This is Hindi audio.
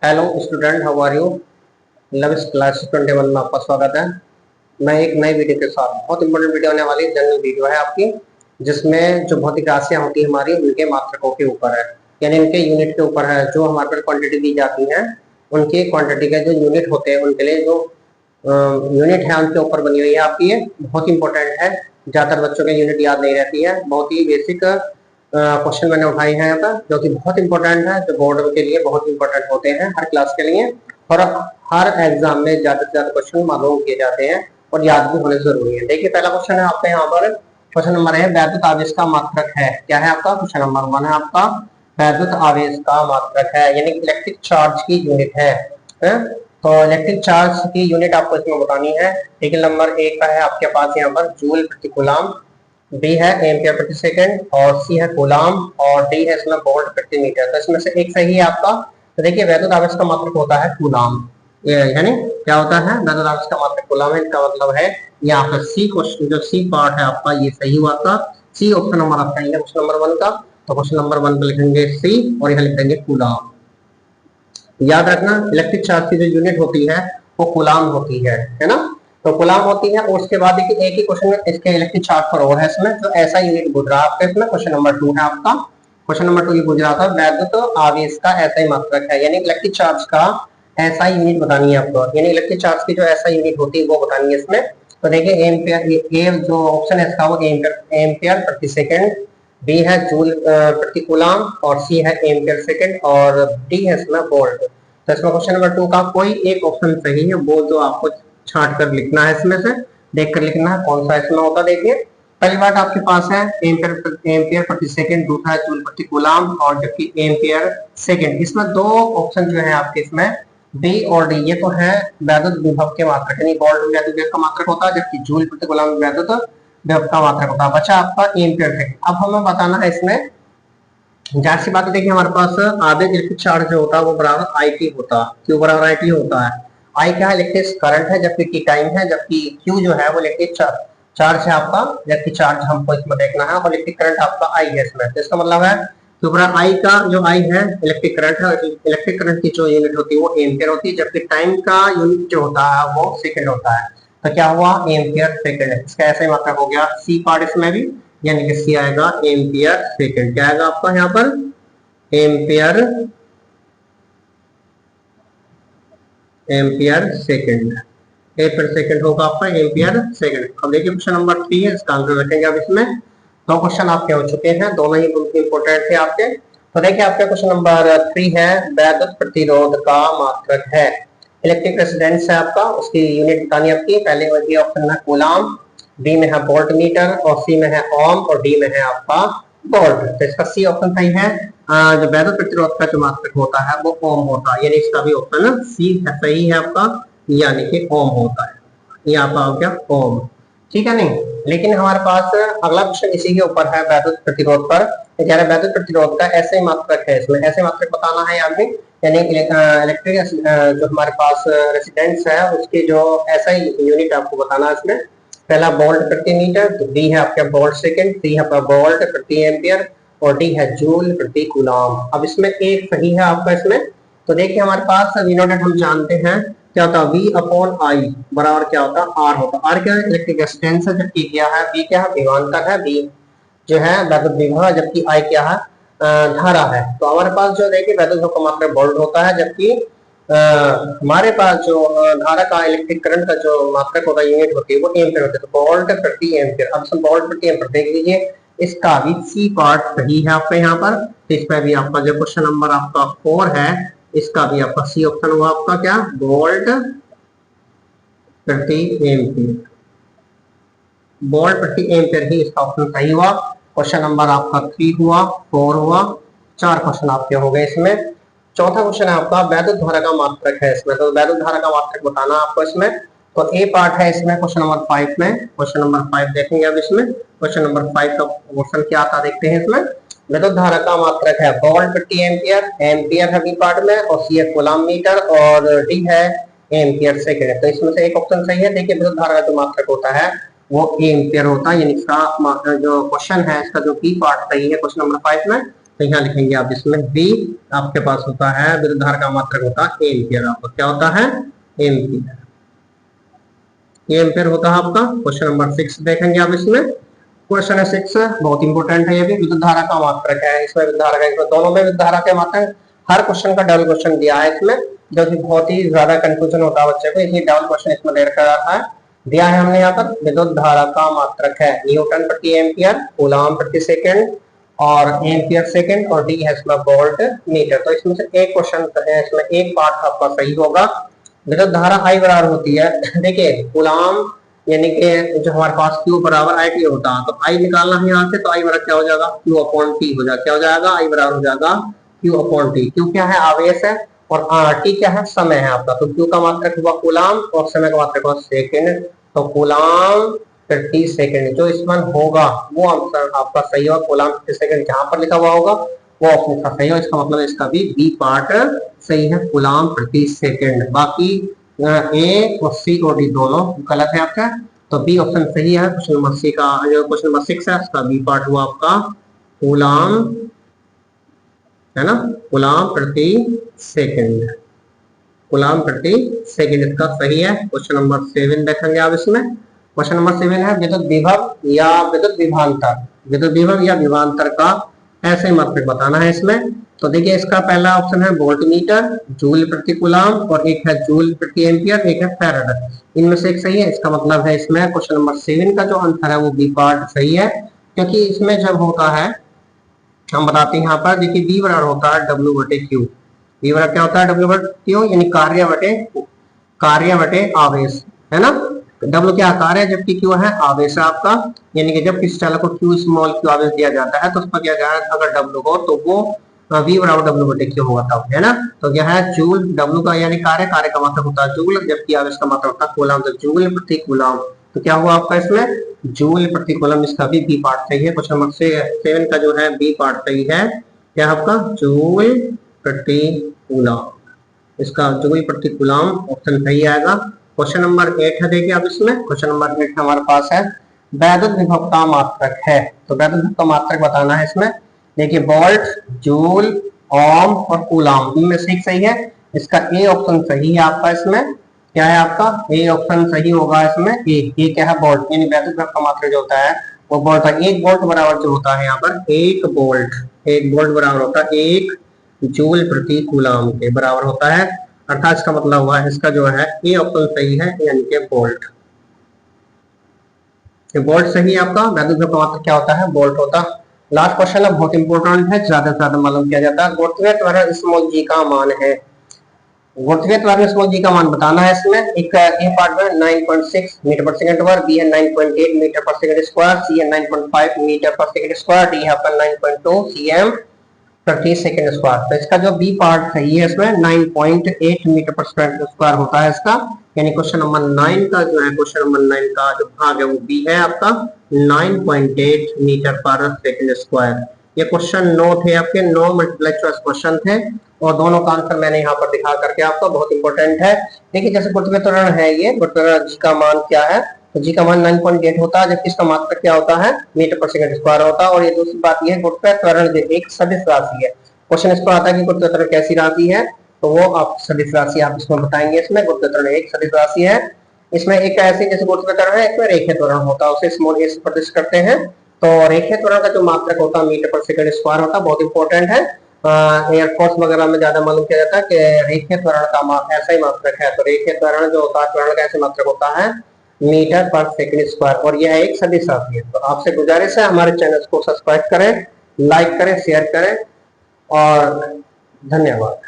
Hello student, how are you. लविस क्लास 21 में आपका स्वागत है। मैं एक नई वीडियो के साथ, बहुत इंपॉर्टेंट वीडियो होने वाली जनरल वीडियो है आपकी, जिसमें जो भौतिक राशियां होती है हमारी, उनके मात्रकों के ऊपर है, यानी उनके यूनिट के ऊपर है। जो हमारे पास क्वांटिटी दी जाती है, उनकी क्वांटिटी के जो यूनिट होते हैं, उनके लिए जो यूनिट है उनके ऊपर बनी हुई है आपकी। ये बहुत इंपॉर्टेंट है, ज्यादातर बच्चों के यूनिट याद नहीं रहती है। बहुत ही बेसिक क्वेश्चन मैंने उठाए हैं यहाँ पर, जो कि बहुत इंपॉर्टेंट है, जो बोर्ड के लिए बहुत इंपॉर्टेंट होते हैं हर क्लास के लिए। और हर एग्जाम में ज्यादा से ज्यादा क्वेश्चन मालूम किए जाते हैं और याद भी होने जरूरी है। देखिए, पहला क्वेश्चन है आपका यहाँ पर। क्वेश्चन नंबर है, वैद्युत आवेश का मात्रक है। क्या है आपका? क्वेश्चन नंबर 1 है आपका, वैद्युत आवेश का मात्रक है, यानी इलेक्ट्रिक चार्ज की यूनिट है? तो इलेक्ट्रिक चार्ज की यूनिट आपको इसमें बतानी है। ठीक है, नंबर 1 का है आपके पास यहाँ पर जूल प्रति कूलम, बी है एम्पियर प्रति सेकंड, और सी है कूलम, और डी है इसमें वोल्ट प्रति मीटर। तो इसमें से एक सही है आपका। तो देखिए, वैद्युत आवेश का मात्रक होता है कूलम, यानी क्या होता है? वैद्युत आवेश का मात्रक कूलम है। इसका मतलब है यहाँ पर सी क्वेश्चन, जो सी पार्ट है आपका, ये सही हुआ था। सी ऑप्शन नंबर आपका है क्वेश्चन नंबर 1 का। तो क्वेश्चन नंबर 1 पे लिखेंगे सी और यहाँ लिख देंगे कूलम। याद रखना, इलेक्ट्रिक चार्ज की जो यूनिट होती है वो कूलम होती है ना। तो कूलम होती है। और उसके बाद देखिए, एक ही क्वेश्चन इसके इलेक्ट्रिक चार्ज पर और है इसमें, तो ऐसा यूनिट पूछ रहा है आपका इसमें। क्वेश्चन नंबर 2 है आपका। क्वेश्चन नंबर 2 ये पूछ रहा था, वैद्युत आवेश का ऐसा ही मात्रक है, यानी इलेक्ट्रिक चार्ज का ऐसा यूनिट बतानी है आपको, यानी इलेक्ट्रिक चार्ज की जो ऐसा यूनिट होती है वो बतानी है इसमें। तो देखिए, एम्पियर, ये जो ऑप्शन है इसका वो एम्पियर प्रति सेकंड, बी है जूल प्रति कूलम, और सी है एम्पियर सेकंड, और डी है इसमें वोल्ट। तो इसमें क्वेश्चन नंबर 2 का कोई एक ऑप्शन सही है, वो जो आपको छांट कर लिखना है, इसमें से देख कर लिखना है कौन सा इसमें होता। देखिए, पहली बात आपके पास है एम्पियर प्रति सेकंड, दूसरा है जूल प्रति कूलम, और जबकि एम्पियर सेकंड। इसमें दो ऑप्शन जो है आपके इसमें, बी और डी, ये तो है वैद्युत विभव के मात्रक, यानी वोल्ट वैद्युत विभव का मात्रक होता है, जबकि जूल प्रति कूलम वैद्युत विभव का मात्रक होता है। बचा आपका एम्पियर सेकंड। अब हमें बताना है इसमें, जाहिर सी बात है, देखिए हमारे पास आवेश इलेक्ट्रिक चार्ज जो होता है वो बराबर आई टी होता है। क्यू बराबर आई टी होता है। आई क्या है? इलेक्ट्रिक करंट है, जबकि टी टाइम है, जबकि क्यू जो है वो इलेक्ट्रिक चार्ज है आपका। इलेक्ट्रिक चार्ज हमको इसमें देखना है, और इलेक्ट्रिक करंट आपका आई है इसमें। तो इसका मतलब है क्यू बराबर आई का जो आई है इलेक्ट्रिक करंट है। इलेक्ट्रिक करंट की जो यूनिट होती है वो एम्पियर होती है, जबकि टाइम का यूनिट जो होता है वो सेकंड होता है। तो क्या हुआ? Ampere second. इसका ऐसा ही मात्रक हो गया। सी पार्ट इसमें भी, यानी कि सी आएगा एम्पियर सेकंड। क्या आएगा आपका यहाँ पर? Ampere second. एम्पियर सेकंड होगा आपका एम्पियर सेकंड। अब देखिए, क्वेश्चन नंबर 3 है, इसका आंसर रखेंगे अब इसमें। दो क्वेश्चन आपके हो चुके हैं, दोनों ही बहुत इंपॉर्टेंट थे आपके। तो देखिए, आपका क्वेश्चन नंबर 3 है, वैद्युत प्रतिरोध का मात्रक है। इलेक्ट्रिक रेजिस्टेंस है आपका, उसकी यूनिट बतानी आपकी। पहले ऑप्शन है कूलम, बी में है वोल्ट मीटर, और सी में है ओम, और डी में है आपका वोल्ट। तो इसका सी ऑप्शन सही है। जो वैद्युत प्रतिरोध का जो मात्रक होता है वो ओम होता है, यानी इसका भी ऑप्शन सी सही है आपका, यानी कि ओम होता है। ये आपका हो गया ओम। ठीक है नहीं? लेकिन हमारे पास अगला क्वेश्चन इसी के ऊपर है, वैद्युत प्रतिरोध पर। कह रहे वैद्युत प्रतिरोध का ऐसे मात्रक है, इसमें ऐसे मात्रक बताना है यहाँ पे, यानी इलेक्ट्रिक जो हमारे पास रेजिस्टेंस है उसकी जो ऐसा यूनिट आपको बताना है इसमें। पहला वोल्ट प्रति मीटर, तो बी है आपका वोल्ट सेकंड, सी है आपका वोल्ट प्रति एम्पियर, और डी है जूल प्रति कूलम। अब इसमें एक सही है आपका इसमें। तो देखिए, हमारे पास वी नॉट हम जानते हैं क्या होता है, V अपॉन आई बराबर क्या होता है? आर होता है। आर क्या है? इलेक्ट्रिक रेजिस्टेंस है, जबकि क्या है? बी क्या है? विभवांतर है, बी जो है वैद्युत विभव, जबकि आई क्या है? धारा है। तो हमारे पास जो देखिए वैद्युत विभव का मात्रक वोल्ट होता है, जबकि हमारे पास जो धारा का, इलेक्ट्रिक करंट का जो मात्रक होता है, यूनिट होती है, वो एम्पियर होती है। तो वोल्ट प्रति एम्पियर। अब हम वोल्ट प्रति एम्पियर देख लीजिए, इसका भी सी पार्ट सही है आपका यहाँ पर। तो इसमें भी आपका जो क्वेश्चन नंबर आपका 4 है, इसका भी आपका सी ऑप्शन हुआ आपका क्या? वोल्ट प्रति एम्पियर। वोल्ट प्रति एम्पियर ही इसका ऑप्शन सही हुआ। क्वेश्चन नंबर आपका 3 हुआ, 4 हुआ, 4 क्वेश्चन आपके हो गए इसमें। चौथा क्वेश्चन है आपका, वैद्युत धारा का मात्रक है इसमें। तो वैद्युत धारा का मात्रक बताना आपको इसमें। तो ए पार्ट है इसमें क्वेश्चन नंबर 5 में। क्वेश्चन नंबर 5 देखेंगे अब इसमें। क्वेश्चन नंबर 5 का क्वेश्चन क्या आता देखते हैं इसमें। विद्युत धारा का मात्रक है वोल्ट प्रति एम्पियर, एम्पियर है बी पार्ट में, और सी है कूलम मीटर, और डी है एम्पियर सेकंड। तो इसमें से एक ऑप्शन सही है। देखिए, विद्युत धारा का जो मात्रक होता है वो एम्पियर होता है, यानी इसका जो क्वेश्चन है इसका जो बी पार्ट सही है क्वेश्चन नंबर 5 में। तो यहाँ लिखेंगे आप इसमें बी। आपके पास होता है विद्युत धारा का मात्रक होता है एम्पियर। आपका क्या होता है? एम्पियर। ये एम्पियर होता है आपका। क्वेश्चन नंबर 6 देखेंगे आप इसमें। क्वेश्चन है 6, बहुत इंपॉर्टेंट है ये भी। विद्युत धारा का मात्रक है इसमें, विद्युत धारा का, इसमें दोनों में विद्युत धारा के मात्रक। हर क्वेश्चन का डबल क्वेश्चन दिया है इसमें, जो कि बहुत ही ज्यादा कंफ्यूजन होता है बच्चे को, इसलिए डबल क्वेश्चन इसमें दे रखा है। दिया है हमने यहाँ पर विद्युत धारा का मात्रक है न्यूटन प्रति एम्पियर, कूलम प्रति सेकंड और एम्पियर सेकंड, और डी है इसमें वोल्ट मीटर। तो इसमें से एक क्वेश्चन है, इसमें एक पार्ट आपका सही होगा। विद्युत धारा आई बराबर होती है देखिए कूलम, यानी कि जो हमारे पास Q बराबर आई टी होता है, तो आई निकालना है यहाँ से, तो आई बराबर क्या हो जाएगा? Q अपॉन टी हो जाएगा। क्या हो जाएगा? आई बराबर हो जाएगा Q अपॉन टी। Q क्या है? आवेश है, और टी क्या है? समय है आपका। तो Q का मात्रक हुआ कूलम और समय का मात्रक हुआ सेकंड, तो कूलम प्रति सेकंड जो इसमें होगा वो आंसर आपका सही होगा। कूलम प्रति सेकंड जहां पर लिखा हुआ होगा वो ऑप्शन का सही हो। इसका मतलब इसका भी बी पार्ट सही है, कूलम प्रति सेकंड। बाकी ए और सी और डी दोनों गलत है आपका, तो बी ऑप्शन सही है। क्वेश्चन नंबर सी का जो क्वेश्चन नंबर 6 है उसका बी पार्ट हुआ आपका कूलम, है ना, कूलम प्रति सेकंड। कूलम प्रति सेकंड इसका सही है। क्वेश्चन नंबर 7 देखेंगे आप इसमें। क्वेश्चन नंबर 7 है विद्युत विभव या विद्युत विभवांतर। विद्युत विभव या विभवांतर का ऐसे मात्रक बताना है इसमें। तो देखिए इसका पहला ऑप्शन है वोल्ट मीटर, जूल प्रति कूलम, और एक है जूल प्रति एम्पियर, एक है फैराड। इनमें से एक सही है। इसका मतलब है इसमें क्वेश्चन नंबर 7 का जो आंसर है वो बी पार्ट सही है, क्योंकि इसमें जब होता है, हम बताते हैं यहाँ पर, देखिए बी बराबर होता है डब्ल्यू बटे क्यू। बी बराबर क्या होता है? डब्ल्यू बटे क्यू, यानी कार्य बटे आवेश, है ना। डब्ल्यू क्या कार्य है, जबकि क्यू है आवेश आपका। यानी कि जब किसी चालक को क्यू स्मॉल क्यू आवेश दिया जाता है तो उस पर क्या जाएगा, अगर डब्ल्यू हो तो वो v बराबर डब्ल्यू बटे क्यू होगा तब, है ना। तो यह है जूल, डब्ल्यू का यानी कार्य का मात्रक होता है जूल, जबकि आवेश का मात्रक होता है कूलम। तो जूल प्रति कूलम, तो क्या हुआ आपका इसमें? जूल प्रति कूलम। इसका भी बी पार्ट सही है। क्वेश्चन नंबर 7 का जो है बी पार्ट सही है। क्या आपका? जूल प्रति कूलम। इसका जूल प्रति कूलम ऑप्शन सही आएगा। क्वेश्चन नंबर 8 है, देखिए आप इसमें। क्वेश्चन नंबर 8 हमारे पास है वैद्युत विभव का मात्रक है। तो वैद्युत विभव का मात्रक बताना है इसमें। देखिए वोल्ट, जूल, ओम और कूलम, इनमें से एक सही है। इसका ए ऑप्शन सही है आपका इसमें। क्या है आपका? ए ऑप्शन सही होगा इसमें। ए क्या है? वोल्ट, यानी वैद्युत विभव का मात्रक जो होता है वो वोल्ट है। 1 वोल्ट बराबर जो होता है यहाँ पर 1 वोल्ट, 1 वोल्ट बराबर होता है 1 जूल प्रति कूलम के बराबर होता है। अर्थात इसका मतलब हुआ है इसका जो है ए ऑप्शन सही है, यानी कि वोल्ट। वोल्ट सही है आपका। वैद्युत विभव का मात्रक क्या होता है? वोल्ट होता है। लास्ट क्वेश्चन है, बहुत इंपॉर्टेंट है, ज्यादा से ज्यादा मालूम किया जाता है। गुरुत्वीय त्वरण स्मॉल जी का मान है। गुरुत्वीय त्वरण स्मॉल जी का मान बताना है इसमें। एक ए पार्ट में 9.6 मीटर पर सेकंड स्क्वायर, बी है 9.8 मीटर पर सेकंड स्क्वायर, सी है 9.5 मीटर पर सेकंड स्क्वायर, डी है आपका 9.2 सीएम प्रति सेकंड स्क्वायर। तो इसका जो बी पार्ट सही है इसमें 9.8 मीटर पर सेकंड स्क्वायर होता है इसका। यानी क्वेश्चन नंबर 9 का जो है, क्वेश्चन नंबर 9 का जो भाग है वो बी है आपका 9.8 मीटर पर सेकंड स्क्वायर। ये क्वेश्चन 9 थे आपके, 9 मल्टीप्लाई चॉइस क्वेश्चन थे, और दोनों का आंसर मैंने यहाँ पर दिखा करके आपको, बहुत इंपॉर्टेंट है। देखिए जैसे गुरुत्वीय त्वरण है, ये गुरुत्वीय जी का मान क्या है, तो जी का मान 9.8 होता है, जबकि इसका मात्रक क्या होता है? मीटर पर सेकंड स्क्वायर होता है। और ये दूसरी बात ये है, गुरुत्वीय त्वरण जो एक सदिश राशि है। क्वेश्चन इस पर आता है कि गुरुत्वीय त्वरण कैसी राशि है, तो वो आप सदिश राशि आप इसमें बताएंगे। इसमें गुरुत्वीय त्वरण एक सदिश राशि है। इसमें एक ऐसी जैसे गुरुत्वीय त्वरण है, इसमें रेखीय त्वरण होता है, उसे स्मॉल ए से प्रदर्शित करते हैं। तो रेखीय त्वरण का जो मात्रक होता है मीटर पर सेकंड स्क्वायर होता है, बहुत इंपॉर्टेंट है। एयरफोर्स वगैरह में ज्यादा मालूम किया जाता है कि रेखीय त्वरण का ऐसा ही मात्रक है। तो रेखीय त्वरण जो होता है, त्वरण का ऐसे मात्रक होता है मीटर पर सेकंड स्क्वायर, और यह एक सदिश राशि है। तो आपसे गुजारिश है हमारे चैनल को सब्सक्राइब करें, लाइक करें, शेयर करें, और धन्यवाद।